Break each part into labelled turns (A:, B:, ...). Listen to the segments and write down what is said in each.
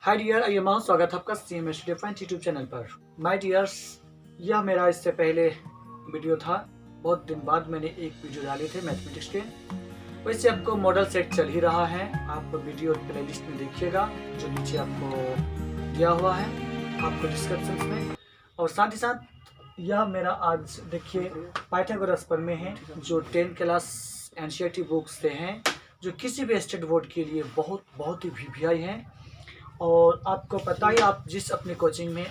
A: Hi dear, I am स्वागत है आपका CMA स्टूडियो यूट्यूब चैनल पर। माय डियर्स, यह मेरा इससे पहले वीडियो था। बहुत दिन बाद मैंने एक वीडियो डाले थे मैथमेटिक्स के। वैसे आपको मॉडल सेट चल ही रहा है, आप वीडियो प्लेलिस्ट में देखिएगा जो नीचे आपको दिया हुआ है आपको डिस्क्रिप्शन में। और साथ ही साथ यह मेरा आज देखिए पाइथागोरस पर में है, जो 10 क्लास NCERT बुक्स से हैं, जो किसी भी स्टेट बोर्ड के लिए बहुत ही VVI है। और आपको पता ही, आप जिस अपने कोचिंग में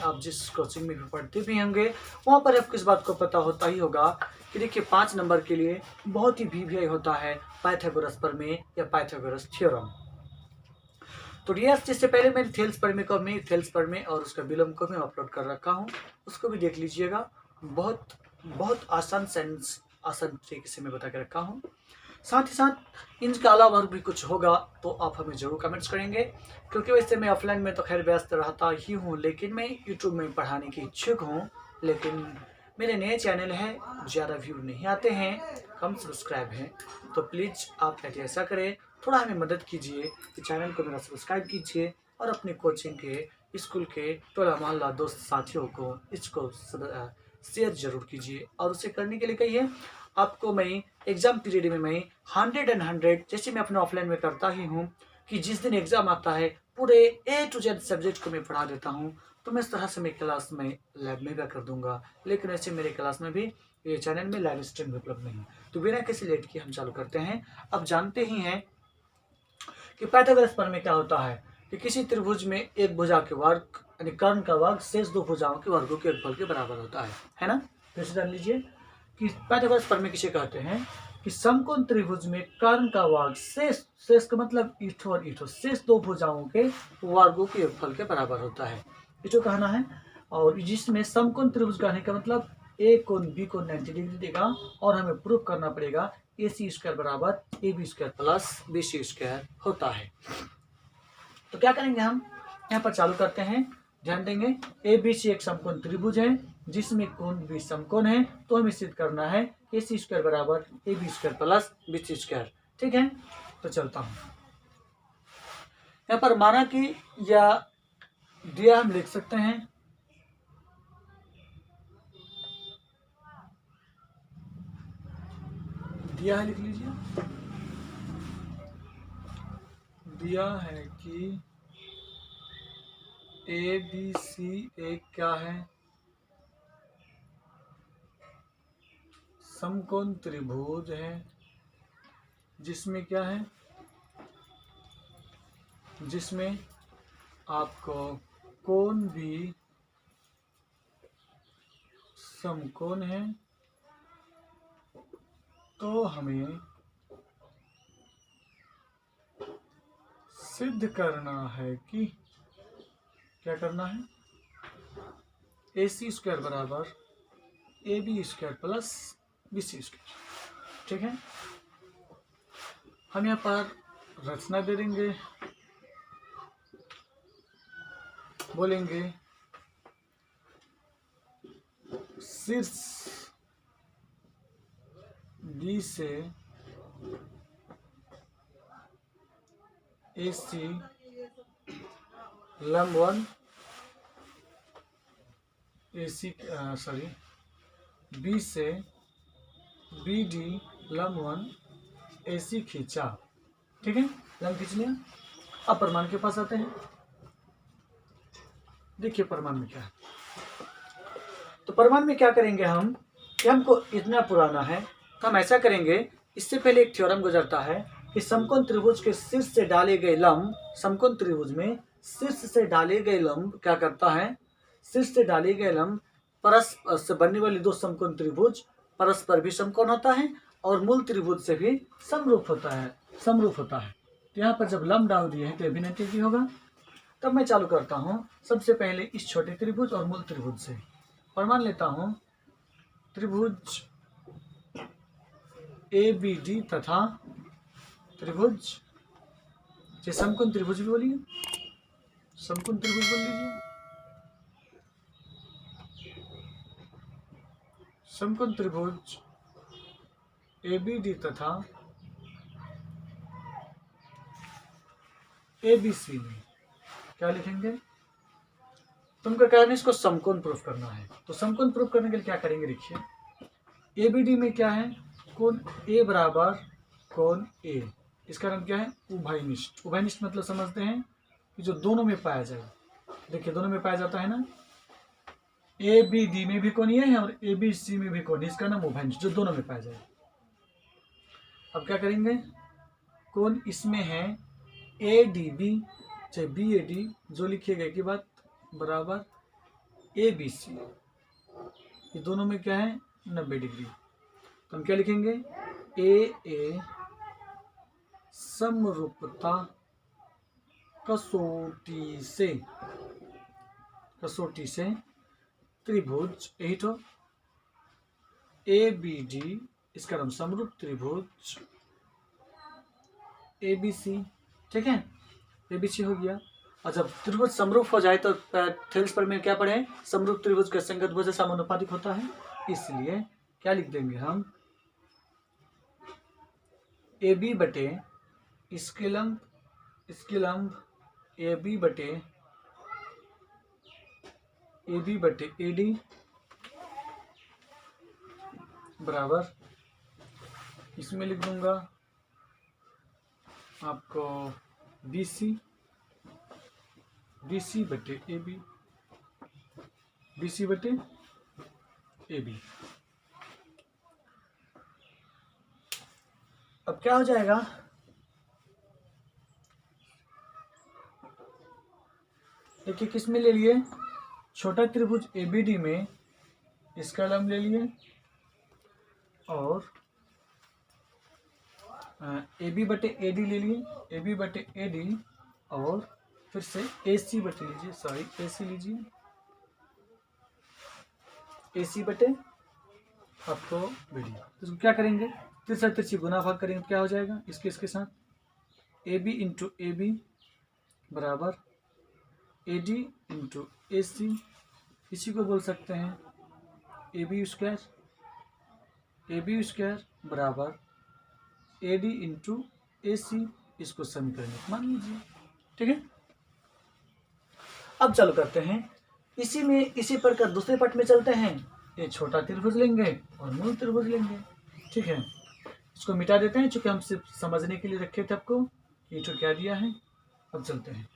A: भी पढ़ते भी होंगे, वहाँ पर आपको इस बात को पता होता ही होगा कि देखिए 5 नंबर के लिए बहुत ही VVI होता है पाइथागोरस प्रमेय या पाइथागोरस थ्योरम। तो डियर्स, जिससे पहले मैंने थेल्स प्रमेय और उसका विलोम को मैं अपलोड कर रखा हूँ, उसको भी देख लीजिएगा। बहुत आसान तरीके से मैं बता के रखा हूँ। साथ ही साथ इनके अलावा भी कुछ होगा तो आप हमें जरूर कमेंट्स करेंगे, क्योंकि वैसे मैं ऑफलाइन में तो खैर व्यस्त रहता ही हूँ, लेकिन मैं यूट्यूब में पढ़ाने की इच्छुक हूँ। लेकिन मेरे नए चैनल है, ज़्यादा व्यू नहीं आते हैं, कम सब्सक्राइब हैं, तो प्लीज़ आप ऐसा करें, थोड़ा हमें मदद कीजिए कि चैनल को मेरा सब्सक्राइब कीजिए और अपने कोचिंग के, स्कूल के, टोला मोहल्ला दोस्त साथियों को इसको शेयर जरूर कीजिए। और उसे करने के लिए कहिए आपको मैं एग्जाम पीरियड में मैं 100 जैसे मैं अपने ऑफलाइन में करता ही हूँ कि जिस दिन एग्जाम आता है पूरे A to Z सब्जेक्ट को मैं पढ़ा देता हूँ। तो मैं इस तरह से मैं क्लास में लैब में भी कर दूंगा, लेकिन ऐसे मेरे क्लास में भी ये चैनल में लाइव स्ट्रीम उपलब्ध नहीं। तो बिना किसी लेट के हम चालू करते हैं। अब जानते ही हैं कि पाइथागोरस प्रमेय क्या होता है कि किसी त्रिभुज में एक भुजा के वर्ग यानी कर्ण का वर्ग शेष दो भुजाओं के वर्गों के योगफल के बराबर होता है ना। फिर से जान लीजिए कि पाइथागोरस प्रमेय किसे कहते हैं कि समकोण त्रिभुज में कर्ण का वर्ग शेष का मतलब ईठो और ईठो, शेष दो भुजाओं के वर्गों के योगफल के बराबर होता है, ईठो कहना है। और जिसमें समकोण त्रिभुज कहने का मतलब ए कोण बी कोण 90 डिग्री देगा, और हमें प्रूफ करना पड़ेगा AC² बराबर AB² प्लस BC² होता है। तो क्या करेंगे हम, यहाँ पर चालू करते हैं। ध्यान देंगे, ABC एक समकोण त्रिभुज है जिसमें कोण भी समकोण है, तो हमें सिद्ध करना है AC² बराबर AB² प्लस BC²। ठीक है, तो चलता हूं। यहाँ पर माना कि या दिया हम लिख सकते हैं, दिया है, लिख लीजिए। दिया है कि ABC एक क्या है, समकोण त्रिभुज है जिसमें क्या है, जिसमें आपको कोण भी समकोण है। तो हमें सिद्ध करना है कि क्या करना है, AC² बराबर AB² प्लस BC²। ठीक है, हम यहाँ पर रचना दे देंगे, बोलेंगे शीर्ष B से AC लंबवन B से BD लंबवन AC खींचा। ठीक है, लंब खींच लिया। अब प्रमाण के पास आते हैं। देखिए प्रमाण में क्या है, तो प्रमाण में क्या करेंगे हम कि हमको इतना पुराना है, तो हम ऐसा करेंगे। इससे पहले एक थ्योरम गुजरता है कि समकोण त्रिभुज के शीर्ष से डाले गए लंब, समकोण त्रिभुज में शीर्ष से डाले गए लंब क्या करता है, शीर्ष से डाले गए लंब परस्पर से बनने वाली दो समकोण त्रिभुज परस्पर भी समकोण होता है और मूल त्रिभुज से भी समरूप होता है। तो यहाँ पर जब लंब डाल दिए हैं तो भी 90 डिग्री होगा। तब मैं चालू करता हूँ सबसे पहले इस छोटे त्रिभुज और मूल त्रिभुज से। प्रमाण लेता हूँ, त्रिभुज ABD तथा त्रिभुज, समकोण त्रिभुज भी बोलिए, समकोण त्रिभुज बोल लीजिए, समकोण त्रिभुज ABD तथा ABC में क्या लिखेंगे, तुमको क्या है, इसको समकोण प्रूफ करना है। तो समकोण प्रूफ करने के लिए क्या करेंगे, देखिए एबीडी में क्या है, कोण ए बराबर कोण ए, इसका नाम क्या है, उभयनिष्ठ। उभयनिष्ठ मतलब समझते हैं कि जो दोनों में पाया जाए। देखिए दोनों में पाया जाता है ना, ए बी डी में भी कोण ये है और ए बी सी में भी कोण, इसका नाम उभयनिष्ठ, जो दोनों में पाया जाए। अब क्या करेंगे, कोण इसमें है ए डी बी चाहे बी ए डी, जो लिखिएगा एक ही बात, बराबर ए बी सी, ये दोनों में क्या है 90 डिग्री। तो हम क्या लिखेंगे, ए समरूपता कसौटी से त्रिभुज, यही तो ए बी डी, इसका नाम समरूप त्रिभुज ए बी सी। ठीक है, ए बी सी हो गया। और जब त्रिभुज समरूप हो जाए तो थेल्स पर में क्या पढ़े, समरूप त्रिभुज का संगत भुज समानुपातिक होता है, इसलिए क्या लिख देंगे हम, ए बी बटे इसके लंब ए बी बटे ए डी बराबर, इसमें लिख दूंगा आपको बी सी बटे ए बी, अब क्या हो जाएगा, देखिए किस में ले लिए, छोटा त्रिभुज एबीडी में इसका लंब ले लिए और ए बी बटे ए डी ले लिए, ए बी बटे ए डी, और फिर से ए सी बटे लीजिए, सॉरी ए सी लीजिए, ए सी बटे आपको बी डी। तो इसको क्या करेंगे, तिरछा तिरछी गुना भाग करेंगे तो क्या हो जाएगा, इसके साथ A B into A B बराबर ए डी इंटू ए सी, इसी को बोल सकते हैं ए बी स्क्वायर बराबर ए डी इंटू ए सी, इसको समीकरण मान लीजिए। ठीक है, अब चालू करते हैं, इसी प्रकार दूसरे पार्ट में चलते हैं। ये छोटा त्रिभुज लेंगे और मूल त्रिभुज लेंगे। ठीक है, इसको मिटा देते हैं, चूंकि हम सिर्फ समझने के लिए रखे थे आपको, ये तो क्या दिया है। अब चलते हैं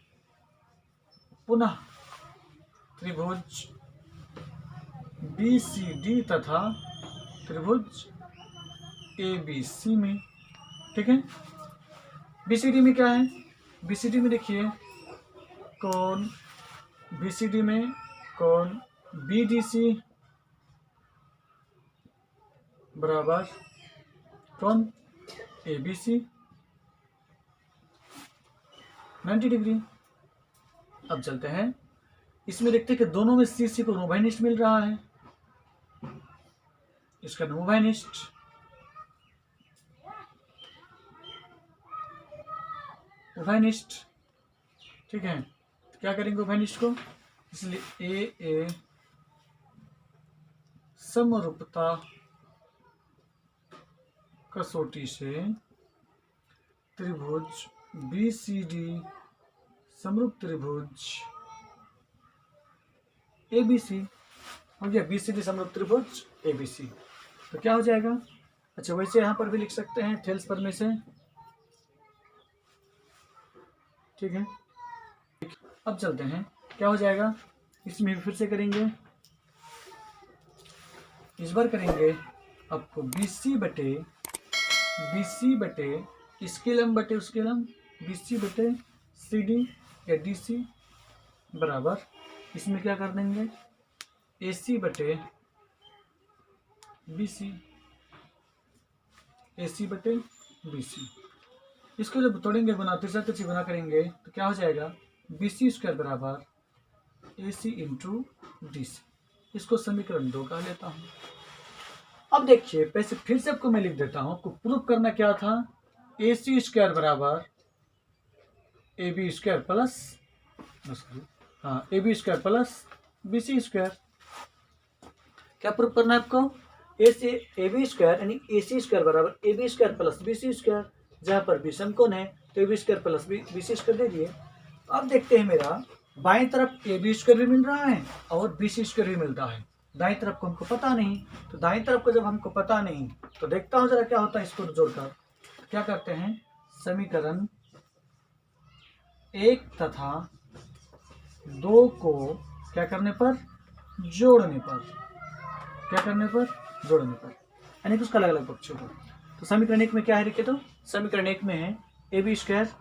A: पुनः त्रिभुज बी सी डी तथा त्रिभुज ए बी सी में। ठीक है, बी सी डी में क्या है, बी सी डी में देखिए कोण बी सी डी में कोण बी डी सी बराबर कोण ए बी सी 90 डिग्री। अब चलते हैं, इसमें देखते हैं कि दोनों में सी सी को उभयनिष्ठ मिल रहा है, इसका उभयनिष्ठ ठीक है, तो क्या करेंगे उभयनिष्ठ को, इसलिए ए समरूपता कसौटी से त्रिभुज बी सी डी समरूप त्रिभुज ए बी सी हो गया, बी सी डी समरूप त्रिभुज ए बी सी। तो क्या हो जाएगा, अच्छा वैसे यहाँ पर भी लिख सकते हैं थेल्स पर में से। ठीक है, अब चलते हैं, क्या हो जाएगा, इसमें फिर से करेंगे, इस बार करेंगे आपको बी सी बटे इसके लंब बटे उसके लंब, बी सी बटे सी डी या डी सी बराबर, इसमें क्या कर देंगे ए सी बटे बी सी, इसको जब तोड़ेंगे गुना, तिरछा तिरछी गुना करेंगे तो क्या हो जाएगा, बी सी स्क्वायर बराबर ए सी इंटू डी सी। इसको समीकरण 2 कह लेता हूँ। अब देखिए पैसे फिर से आपको मैं लिख देता हूँ, आपको प्रूफ करना क्या था, ए सी स्क्वायर बराबर A B square plus B C square. क्या प्रूफ करना है आपको, ए बी स्क्वायर यानी ए सी स्क्वायर बराबर A B square plus B C square, जहाँ पर बी समकोण है तो A B square plus B C square दे दिए। अब देखते हैं मेरा बाईं तरफ ए बी स्क्वायर भी मिल रहा है और बी सी स्क्वायर भी मिलता है। दाईं तरफ को हमको पता नहीं, तो दाईं तरफ को जब हमको पता नहीं तो देखता हूँ जरा क्या होता है। इसको जोड़कर क्या करते हैं, समीकरण 1 तथा 2 को क्या करने पर, जोड़ने पर, क्या करने पर, जोड़ने पर, यानी कि उसका अलग अलग पक्षों को। तो समीकरण 1 में क्या है लिखे, तो समीकरण 1 में है ए बी स्क्वायर,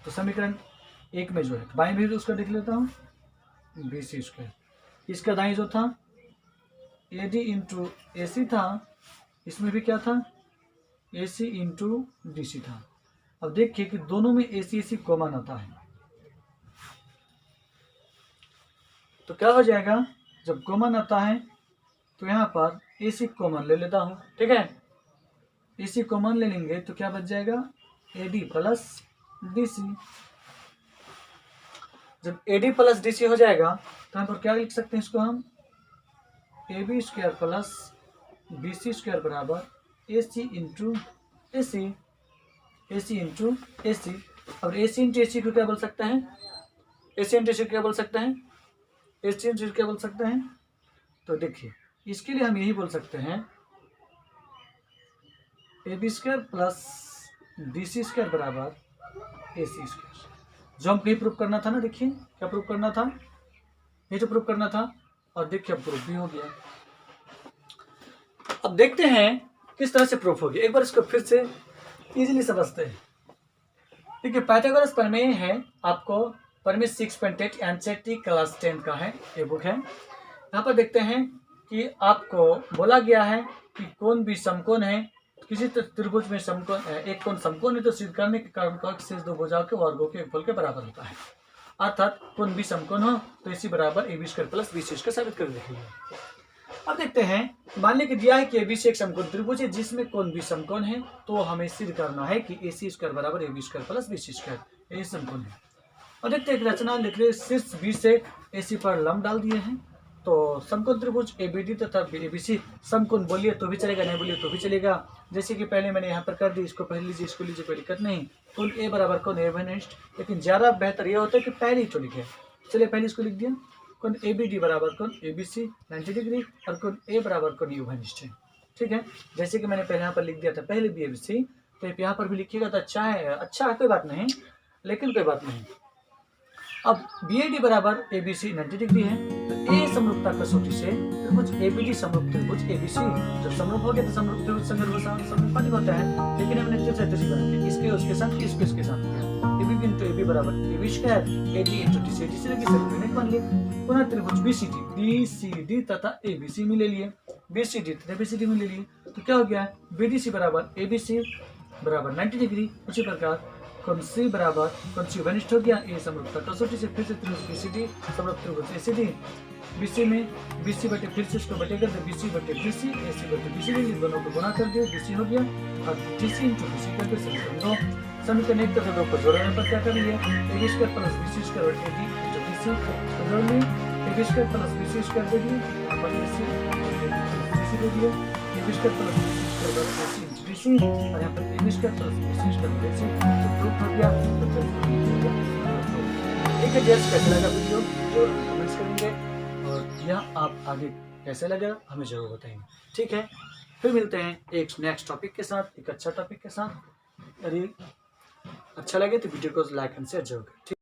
A: तो समीकरण 1 में जो है बाएं भी उसका देख लेता हूँ, बी सी स्क्वायर। इसका दाएं जो था ए डी इंटू ए सी था, इसमें भी क्या था, ए सी इंटू डी सी था। अब देखिए कि दोनों में ए सी कॉमन आता है, तो क्या हो जाएगा, जब कॉमन आता है तो यहाँ पर ए सी कॉमन ले लेता हूँ, ठीक है। ए सी कॉमन ले लेंगे तो क्या बच जाएगा, A D plus D C. जब A D plus D C हो जाएगा तो यहाँ पर क्या लिख सकते हैं इसको हम, A B square plus B C square बराबर A C into A C, A C into ए सी। और ए सी इंटू ए सी को क्या बोल सकते हैं, ए सी इंटू ए सी क्या बोल सकते हैं, ए सी इंटू क्या बोल सकते हैं। तो देखिए इसके लिए हम यही बोल सकते हैं, A B square plus B C square बराबर ए सी स्क्वायर। जो हमको ये प्रूफ करना था ना, देखिए क्या प्रूफ करना था, ये जो प्रूफ करना था, और देखिए अब प्रूफ भी हो गया। अब देखते हैं किस तरह से प्रूफ हो गया, एक बार इसको फिर से इजीली समझते हैं। देखिए पाइथागोरस प्रमेय है, आपको प्रमेय 6.8 एनसीईआरटी क्लास 10 का है, ये बुक है। यहाँ पर देखते हैं कि आपको बोला गया है कि कोण भी समकोण है, किसी त्रिभुज में समकोण एक कोण समकोण है तो सिद्ध करने के कारण का शेष दो भुजाओं के वर्गों के योगफल के बराबर होता है। अर्थात कोण भी समकोण हो तो इसी बराबर A B square plus B C square साबित कर देंगे। अब देखते हैं, मान लें कि दिया है कि ए बी सी एक समकोण त्रिभुज है जिसमें कोण भी समकोण है, तो हमें सिद्ध करना है कि ए सी स्क्वायर बराबर A B square plus B C square, ये समकोण है। और देखते हैं एक रचना लिख रहे, शीर्ष बी से ए सी पर लंब डाल दिए हैं, तो समकोण त्रिभुज ए बी डी तथा ए बी सी समकोण बोलिए तो भी चलेगा, नहीं बोलिए तो भी चलेगा। जैसे कि पहले मैंने यहाँ पर कर दी, इसको पहले लीजिए, इसको लीजिए, कोई दिक्कत नहीं। कोण ए बराबर कोण ए घनिष्ठ, लेकिन ज़्यादा बेहतर यह होता है कि पहले ही तो लिखे। चलिए पहले इसको लिख दिया, कोण ए बी डी बराबर कोण ए बी सी 90 डिग्री और कोण ए बराबर कोण यू घनिष्ठ है, ठीक है। जैसे कि मैंने पहले यहाँ पर लिख दिया था पहले बी ए बी सी, तो यहाँ पर भी लिखिएगा तो अच्छा है, अच्छा है, कोई बात नहीं, लेकिन कोई बात नहीं। अब बी ए डी बराबर ए बी सी 90 डिग्री है, तो ए समरूपता कसौटी से त्रिभुज ए बी डी समरूप त्रिभुज ए बी सी, जब समरूप हो गया तो समरूप त्रिभुज समरूपाधिक होता है। लेकिन हमने त्रिभुज बना इसके उसके साथ इसके साथ A B into A B बराबर A B square A D into D C, D C की सभी यूनिट मान लिए। पुनः त्रिभुज बी सी डी तथा ए बी सी में ले लिए, बी सी डी तथा बी सी डी में ले लिए, तो क्या हो गया, बी डी सी बराबर ए बी सी बराबर 90 डिग्री। उसी प्रकार कोण सी बराबर कोण सी घनिष्ठ हो गया, ए समरूपता कसौटी से फिर से त्रिभुज बी सी डी समरूप त्रिभुज ए सी डी, बी सी में बी सी बटे फिर से इसको बटेगा तो बी सी बटे बी सी, ए सी बटे बी सी डी, दोनों को गुणा कर दिया, बी सी हो गया और D C into B C करके समीकरण 2। समीकरण 1 तथा 2 को जोड़ने पर क्या कर लिए, A B square plus B C square A D into B C को जोड़ लिए, A B square plus B C square दे दिए, यहाँ पर ए सी बी सी दे दिए, A B square plus B C square बराबर A C into B C, और यहाँ पर A B square plus B C square बराबर ए सी, तो प्रूफ हो गया। ठीक है, जैसे कैसा लगा वीडियो जो कमेंट्स करेंगे, और यह आप आगे कैसे लगा हमें जरूर बताएंगे, ठीक है। फिर मिलते हैं एक नेक्स्ट टॉपिक के साथ, एक अच्छा टॉपिक के साथ। यदि अच्छा लगे तो वीडियो को लाइक एंड शेयर जरूर करें।